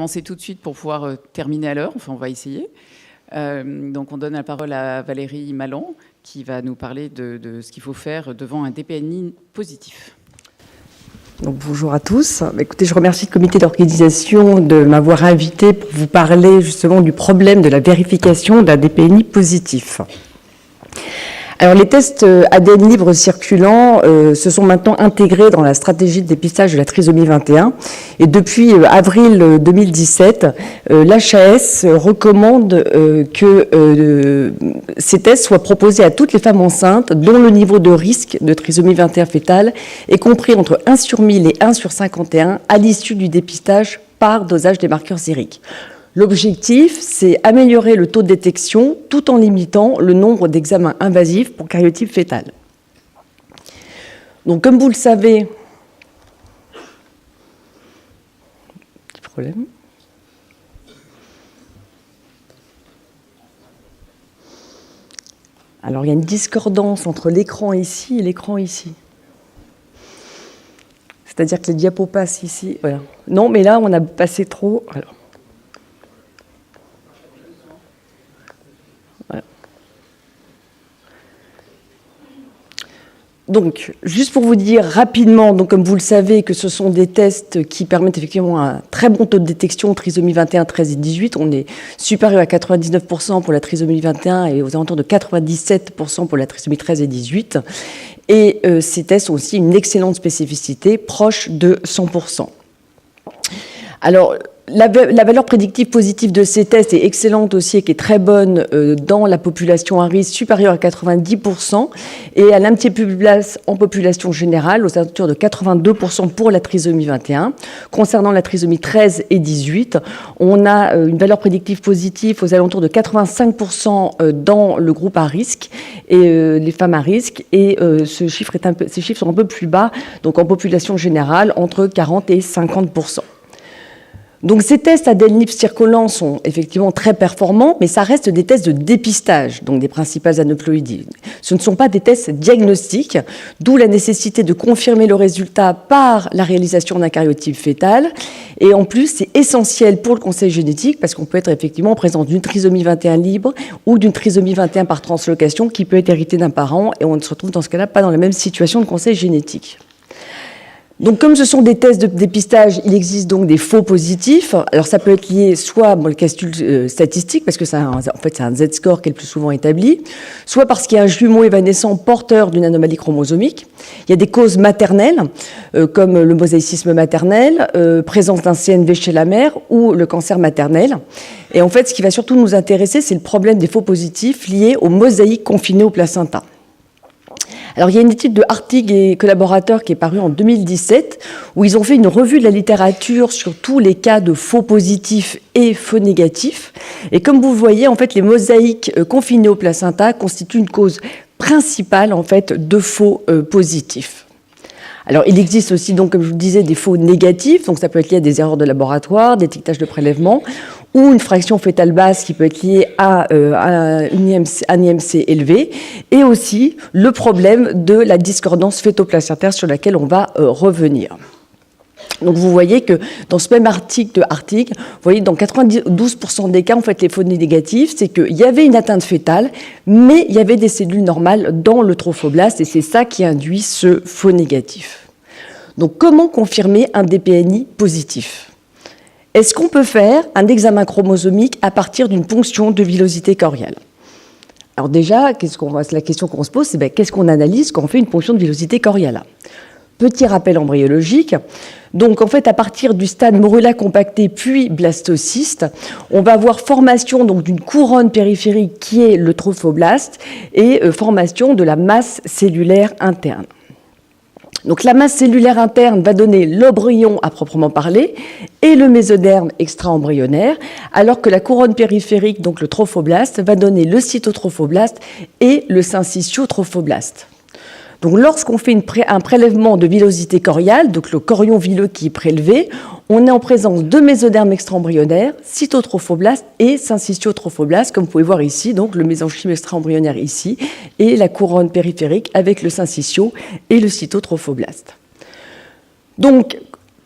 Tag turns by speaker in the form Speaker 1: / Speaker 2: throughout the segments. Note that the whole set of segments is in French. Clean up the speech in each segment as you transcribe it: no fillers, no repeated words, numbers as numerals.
Speaker 1: commencer tout de suite pour pouvoir terminer à l'heure. Enfin, on va essayer. Donc, on donne la parole à Valérie Malan, qui va nous parler de ce qu'il faut faire devant un DPNI positif.
Speaker 2: Donc, bonjour à tous. Écoutez, je remercie le comité d'organisation de m'avoir invité pour vous parler justement du problème de la vérification d'un DPNI positif. Alors, les tests ADN libres circulants se sont maintenant intégrés dans la stratégie de dépistage de la trisomie 21. Et depuis avril 2017, l'HAS recommande que ces tests soient proposés à toutes les femmes enceintes dont le niveau de risque de trisomie 21 fœtale est compris entre 1 sur 1000 et 1 sur 51 à l'issue du dépistage par dosage des marqueurs sériques. L'objectif, c'est améliorer le taux de détection tout en limitant le nombre d'examens invasifs pour karyotype fœtal. Donc, comme vous le savez, petit problème. Alors, il y a une discordance entre l'écran ici et l'écran ici. C'est-à-dire que les diapos passent ici. Voilà. Non, mais là, on a passé trop. Alors. Donc, juste pour vous dire rapidement, donc comme vous le savez, que ce sont des tests qui permettent effectivement un très bon taux de détection, trisomie 21, 13 et 18. On est supérieur à 99% pour la trisomie 21 et aux alentours de 97% pour la trisomie 13 et 18. Et ces tests ont aussi une excellente spécificité, proche de 100%. Alors, la valeur prédictive positive de ces tests est excellente aussi et qui est très bonne dans la population à risque supérieure à 90% et elle a un petit peu plus place en population générale aux alentours de 82% pour la trisomie 21. Concernant la trisomie 13 et 18, on a une valeur prédictive positive aux alentours de 85% dans le groupe à risque et les femmes à risque et ces chiffres sont un peu plus bas, donc en population générale entre 40 et 50%. Donc ces tests ADN libres circulants sont effectivement très performants, mais ça reste des tests de dépistage, donc des principales aneuploïdies. Ce ne sont pas des tests diagnostiques, d'où la nécessité de confirmer le résultat par la réalisation d'un karyotype fœtal. Et en plus, c'est essentiel pour le conseil génétique, parce qu'on peut être effectivement présent d'une trisomie 21 libre ou d'une trisomie 21 par translocation qui peut être héritée d'un parent, et on ne se retrouve dans ce cas-là pas dans la même situation de conseil génétique. Donc, comme ce sont des tests de dépistage, il existe donc des faux positifs. Alors, ça peut être lié soit à le calcul statistique, parce que c'est un Z-score qui est le plus souvent établi, soit parce qu'il y a un jumeau évanescent porteur d'une anomalie chromosomique. Il y a des causes maternelles, comme le mosaïcisme maternel, présence d'un CNV chez la mère ou le cancer maternel. Et en fait, ce qui va surtout nous intéresser, c'est le problème des faux positifs liés aux mosaïques confinées au placenta. Alors, il y a une étude de Hartig et collaborateurs qui est parue en 2017, où ils ont fait une revue de la littérature sur tous les cas de faux positifs et faux négatifs. Et comme vous le voyez, en fait, les mosaïques confinées au placenta constituent une cause principale, en fait, de faux positifs. Alors, il existe aussi, donc, comme je vous le disais, des faux négatifs. Donc, ça peut être lié à des erreurs de laboratoire, d'étiquetage de prélèvement, ou une fraction fœtale basse qui peut être liée à un IMC élevé, et aussi le problème de la discordance fœto-placentaire sur laquelle on va revenir. Donc vous voyez que dans ce même article de Hartig, vous voyez dans 92% des cas, en fait, les faux négatifs, c'est qu'il y avait une atteinte fœtale, mais il y avait des cellules normales dans le trophoblaste, et c'est ça qui induit ce faux négatif. Donc comment confirmer un DPNI positif ? Est-ce qu'on peut faire un examen chromosomique à partir d'une ponction de villosité choriale ? Alors déjà, la question qu'on se pose, c'est qu'est-ce qu'on analyse quand on fait une ponction de villosité choriale ? Petit rappel embryologique. Donc en fait, à partir du stade morula compacté puis blastocyste, on va avoir formation donc d'une couronne périphérique qui est le trophoblaste et formation de la masse cellulaire interne. Donc la masse cellulaire interne va donner l'embryon à proprement parler et le mésoderme extra-embryonnaire, alors que la couronne périphérique, donc le trophoblaste, va donner le cytotrophoblaste et le syncytiotrophoblaste. Donc lorsqu'on fait un prélèvement de villosité choriale, donc le chorion villeux qui est prélevé, on est en présence de mésoderme extra-embryonnaire, cytotrophoblaste et syncytiotrophoblaste, comme vous pouvez voir ici, donc le mésenchyme extra-embryonnaire ici, et la couronne périphérique avec le syncytio et le cytotrophoblaste. Donc,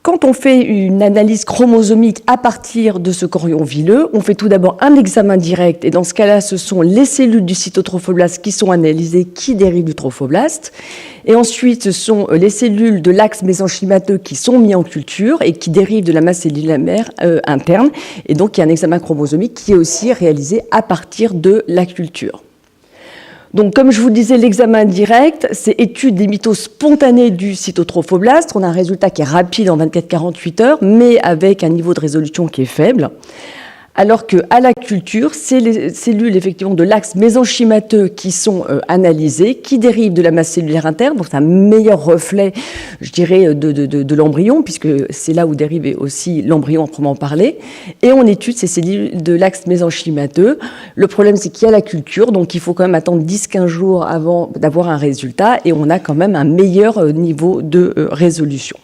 Speaker 2: quand on fait une analyse chromosomique à partir de ce chorion villeux, on fait tout d'abord un examen direct, et dans ce cas-là, ce sont les cellules du cytotrophoblast qui sont analysées, qui dérivent du trophoblaste. Et ensuite, ce sont les cellules de l'axe mésenchymateux qui sont mis en culture et qui dérivent de la masse cellulaire mère interne. Et donc, il y a un examen chromosomique qui est aussi réalisé à partir de la culture. Donc, comme je vous disais, l'examen direct, c'est étude des mitoses spontanées du cytotrophoblast. On a un résultat qui est rapide en 24-48 heures, mais avec un niveau de résolution qui est faible. Alors qu'à la culture, c'est les cellules effectivement de l'axe mésenchymateux qui sont analysées, qui dérivent de la masse cellulaire interne, donc c'est un meilleur reflet, je dirais, de l'embryon, puisque c'est là où dérive aussi l'embryon à proprement parler. Et on étude ces cellules de l'axe mésenchymateux. Le problème, c'est qu'il y a la culture, donc il faut quand même attendre 10-15 jours avant d'avoir un résultat, et on a quand même un meilleur niveau de résolution.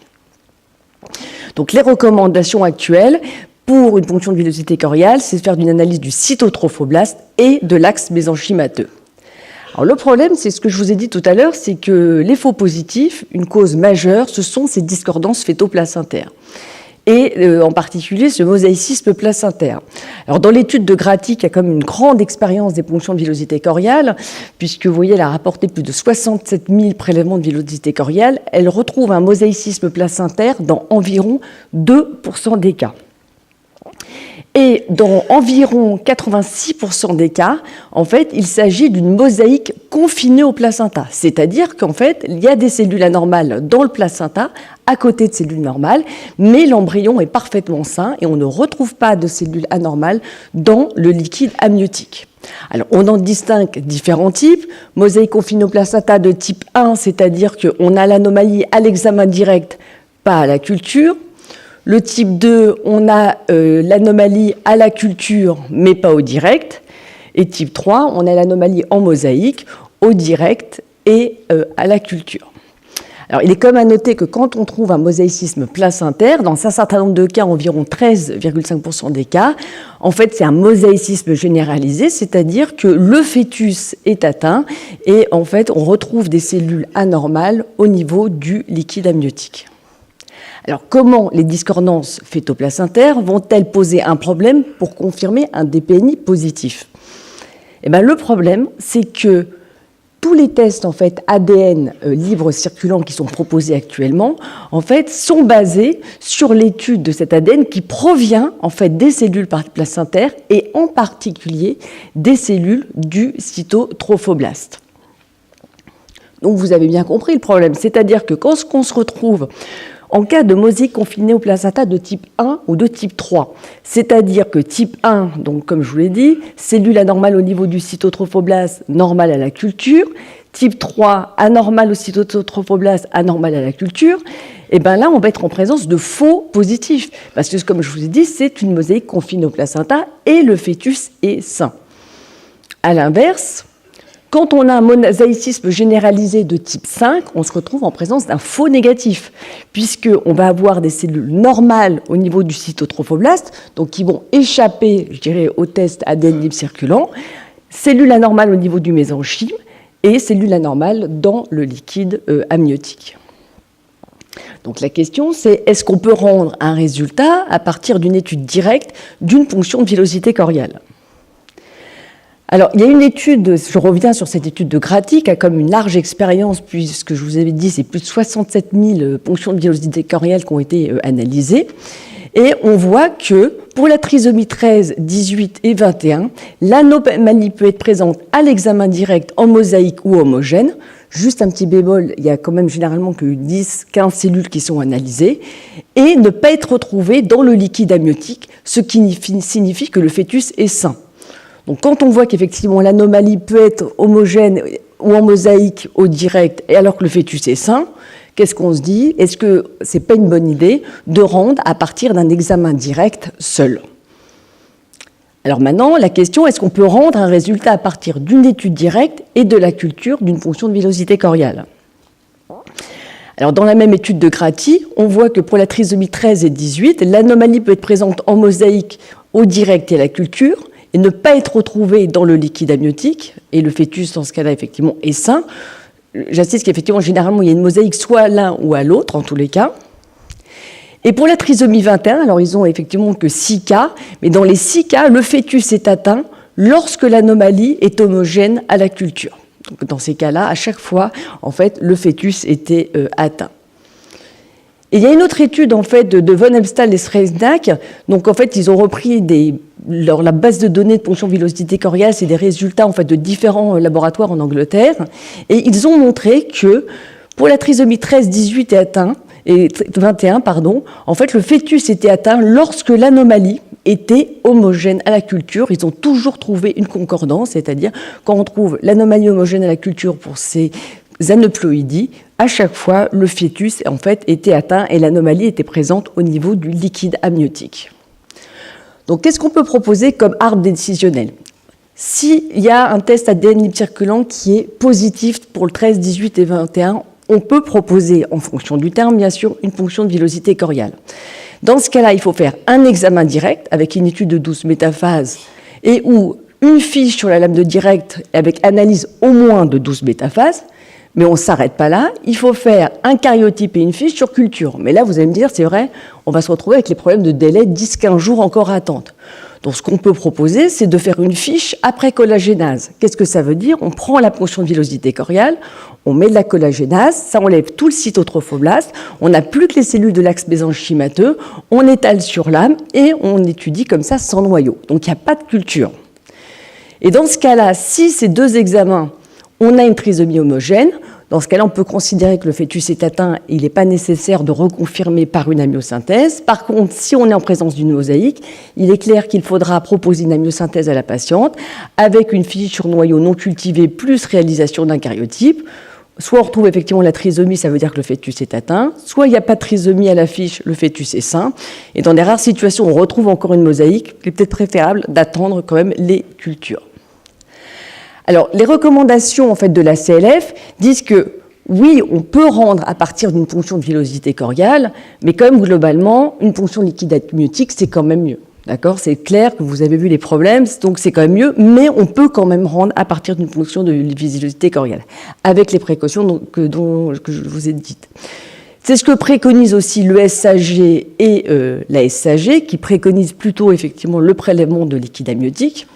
Speaker 2: Donc les recommandations actuelles pour une ponction de villosité choriale, c'est de faire une analyse du cytotrophoblast et de l'axe mésenchymateux. Alors le problème, c'est ce que je vous ai dit tout à l'heure, c'est que les faux positifs, une cause majeure, ce sont ces discordances fœto-placentaires. Et en particulier ce mosaïcisme placentaire. Alors dans l'étude de Grati, qui a comme une grande expérience des ponctions de villosité choriale, puisque vous voyez, elle a rapporté plus de 67 000 prélèvements de villosité choriale, elle retrouve un mosaïcisme placentaire dans environ 2% des cas. Et dans environ 86% des cas, en fait, il s'agit d'une mosaïque confinée au placenta. C'est-à-dire qu'en fait, il y a des cellules anormales dans le placenta, à côté de cellules normales, mais l'embryon est parfaitement sain et on ne retrouve pas de cellules anormales dans le liquide amniotique. Alors, on en distingue différents types. Mosaïque confinée au placenta de type 1, c'est-à-dire qu'on a l'anomalie à l'examen direct, pas à la culture. Le type 2, on a l'anomalie à la culture, mais pas au direct. Et type 3, on a l'anomalie en mosaïque, au direct et à la culture. Alors, il est quand même à noter que quand on trouve un mosaïcisme placentaire, dans un certain nombre de cas, environ 13,5% des cas, en fait, c'est un mosaïcisme généralisé, c'est-à-dire que le fœtus est atteint et en fait, on retrouve des cellules anormales au niveau du liquide amniotique. Alors, comment les discordances fœto-placentaires vont-elles poser un problème pour confirmer un DPNI positif ? Eh bien, le problème, c'est que tous les tests en fait, ADN libres circulants qui sont proposés actuellement en fait, sont basés sur l'étude de cet ADN qui provient en fait, des cellules placentaires et en particulier des cellules du cytotrophoblast. Donc, vous avez bien compris le problème, c'est-à-dire que quand on se retrouve en cas de mosaïque confinée au placenta de type 1 ou de type 3, c'est-à-dire que type 1, donc comme je vous l'ai dit, cellule anormale au niveau du cytotrophoblast, normale à la culture, type 3, anormale au cytotrophoblast, anormale à la culture, et bien là, on va être en présence de faux positifs, parce que comme je vous ai dit, c'est une mosaïque confinée au placenta et le fœtus est sain. À l'inverse, quand on a un mosaïcisme généralisé de type 5, on se retrouve en présence d'un faux négatif, puisqu'on va avoir des cellules normales au niveau du cytotrophoblast, donc qui vont échapper, je dirais, au test ADN libre circulant, cellules anormales au niveau du mésenchyme et cellules anormales dans le liquide amniotique. Donc la question, c'est est-ce qu'on peut rendre un résultat à partir d'une étude directe d'une ponction de villosité choriale ? Alors, il y a une étude, je reviens sur cette étude de Grati, qui a comme une large expérience, puisque je vous avais dit, c'est plus de 67 000 ponctions de villosité choriale qui ont été analysées. Et on voit que pour la trisomie 13, 18 et 21, l'anomalie peut être présente à l'examen direct en mosaïque ou homogène. Juste un petit bémol, il y a quand même généralement que 10-15 cellules qui sont analysées, et ne pas être retrouvée dans le liquide amniotique, ce qui signifie que le fœtus est sain. Donc, quand on voit qu'effectivement l'anomalie peut être homogène ou en mosaïque au direct, et alors que le fœtus est sain, qu'est-ce qu'on se dit ? Est-ce que ce n'est pas une bonne idée de rendre à partir d'un examen direct seul ? Alors maintenant, la question, est-ce qu'on peut rendre un résultat à partir d'une étude directe et de la culture d'une ponction de villosité choriale ? Alors, dans la même étude de Grati, on voit que pour la trisomie 13 et 18, l'anomalie peut être présente en mosaïque au direct et à la culture, et ne pas être retrouvé dans le liquide amniotique, et le fœtus, dans ce cas-là, effectivement, est sain. J'insiste qu'effectivement, généralement, il y a une mosaïque soit à l'un ou à l'autre, en tous les cas. Et pour la trisomie 21, alors ils ont effectivement que 6 cas, mais dans les 6 cas, le fœtus est atteint lorsque l'anomalie est homogène à la culture. Donc dans ces cas-là, à chaque fois, en fait, le fœtus était atteint. Et il y a une autre étude en fait de Von Helmstahl et Sreiznak. Donc en fait, ils ont repris la base de données de ponction villosité coriale, c'est des résultats en fait de différents laboratoires en Angleterre, et ils ont montré que pour la trisomie 13, 18 et 21, pardon, en fait, le fœtus était atteint lorsque l'anomalie était homogène à la culture. Ils ont toujours trouvé une concordance, c'est-à-dire quand on trouve l'anomalie homogène à la culture pour ces aneuploïdies, à chaque fois, le fœtus en fait était atteint et l'anomalie était présente au niveau du liquide amniotique. Donc, qu'est-ce qu'on peut proposer comme arbre décisionnel ? S'il y a un test ADN libre circulant qui est positif pour le 13, 18 et 21, on peut proposer, en fonction du terme, bien sûr, une ponction de villosité coriale. Dans ce cas-là, il faut faire un examen direct avec une étude de 12 métaphases et ou une fiche sur la lame de direct avec analyse au moins de 12 métaphases. Mais on ne s'arrête pas là, il faut faire un cariotype et une fiche sur culture. Mais là, vous allez me dire, c'est vrai, on va se retrouver avec les problèmes de délai 10-15 jours encore à attendre. Donc ce qu'on peut proposer, c'est de faire une fiche après collagénase. Qu'est-ce que ça veut dire ? On prend la ponction de villosité coriale, on met de la collagénase, ça enlève tout le cytotrophoblaste, on n'a plus que les cellules de l'axe mésenchymateux, on étale sur l'âme et on étudie comme ça sans noyau. Donc il n'y a pas de culture. Et dans ce cas-là, si ces deux examens, on a une trisomie homogène, dans ce cas-là, on peut considérer que le fœtus est atteint, il n'est pas nécessaire de reconfirmer par une amniosynthèse. Par contre, si on est en présence d'une mosaïque, il est clair qu'il faudra proposer une amniosynthèse à la patiente avec une fiche sur noyau non cultivé plus réalisation d'un cariotype. Soit on retrouve effectivement la trisomie, ça veut dire que le fœtus est atteint, soit il n'y a pas de trisomie à la fiche, le fœtus est sain. Et dans des rares situations où on retrouve encore une mosaïque, il est peut-être préférable d'attendre quand même les cultures. Alors, les recommandations en fait, de la CLF disent que oui, on peut rendre à partir d'une ponction de villosité coriale, mais quand même globalement, une ponction liquide amniotique, c'est quand même mieux. D'accord ? C'est clair que vous avez vu les problèmes, donc c'est quand même mieux, mais on peut quand même rendre à partir d'une ponction de villosité coriale, avec les précautions que je vous ai dites. C'est ce que préconise aussi le SAG et la SAG, qui préconisent plutôt effectivement le prélèvement de liquide amniotique.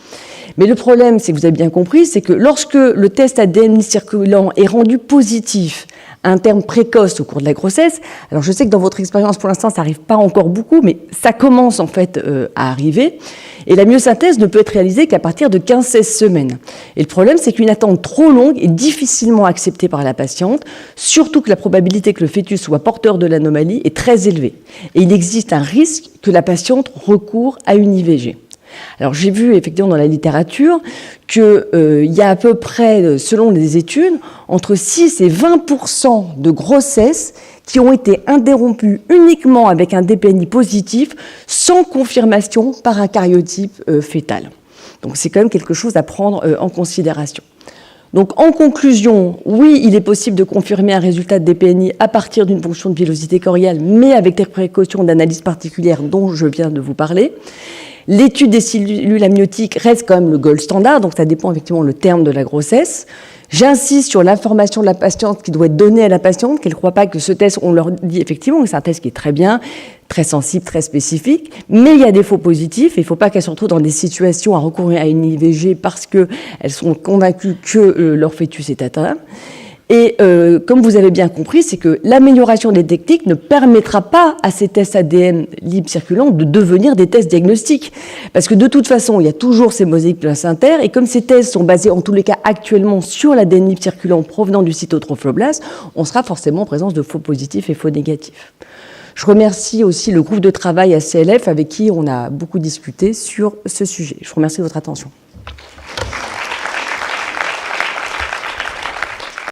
Speaker 2: Mais le problème, c'est que vous avez bien compris, c'est que lorsque le test ADN circulant est rendu positif à un terme précoce au cours de la grossesse, alors je sais que dans votre expérience pour l'instant ça n'arrive pas encore beaucoup, mais ça commence en fait à arriver, et la myosynthèse ne peut être réalisée qu'à partir de 15-16 semaines. Et le problème, c'est qu'une attente trop longue est difficilement acceptée par la patiente, surtout que la probabilité que le fœtus soit porteur de l'anomalie est très élevée. Et il existe un risque que la patiente recourt à une IVG. Alors j'ai vu effectivement dans la littérature qu'il y a à peu près, selon les études, entre 6 et 20% de grossesses qui ont été interrompues uniquement avec un DPNI positif sans confirmation par un cariotype fœtal. Donc c'est quand même quelque chose à prendre en considération. Donc en conclusion, oui, il est possible de confirmer un résultat de DPNI à partir d'une ponction de villosité coriale, mais avec des précautions d'analyse particulières dont je viens de vous parler. L'étude des cellules amniotiques reste quand même le gold standard, donc ça dépend effectivement le terme de la grossesse. J'insiste sur l'information de la patiente qui doit être donnée à la patiente, qu'elle ne croit pas que ce test, on leur dit effectivement que c'est un test qui est très bien, très sensible, très spécifique, mais il y a des faux positifs et il ne faut pas qu'elles se retrouvent dans des situations à recourir à une IVG parce qu'elles sont convaincues que leur fœtus est atteint. Et comme vous avez bien compris, c'est que l'amélioration des techniques ne permettra pas à ces tests ADN libres circulants de devenir des tests diagnostiques. Parce que de toute façon, il y a toujours ces mosaïques placentaires, et comme ces tests sont basés en tous les cas actuellement sur l'ADN libre circulant provenant du cytotrophoblaste, on sera forcément en présence de faux positifs et faux négatifs. Je remercie aussi le groupe de travail à CLF avec qui on a beaucoup discuté sur ce sujet. Je vous remercie de votre attention.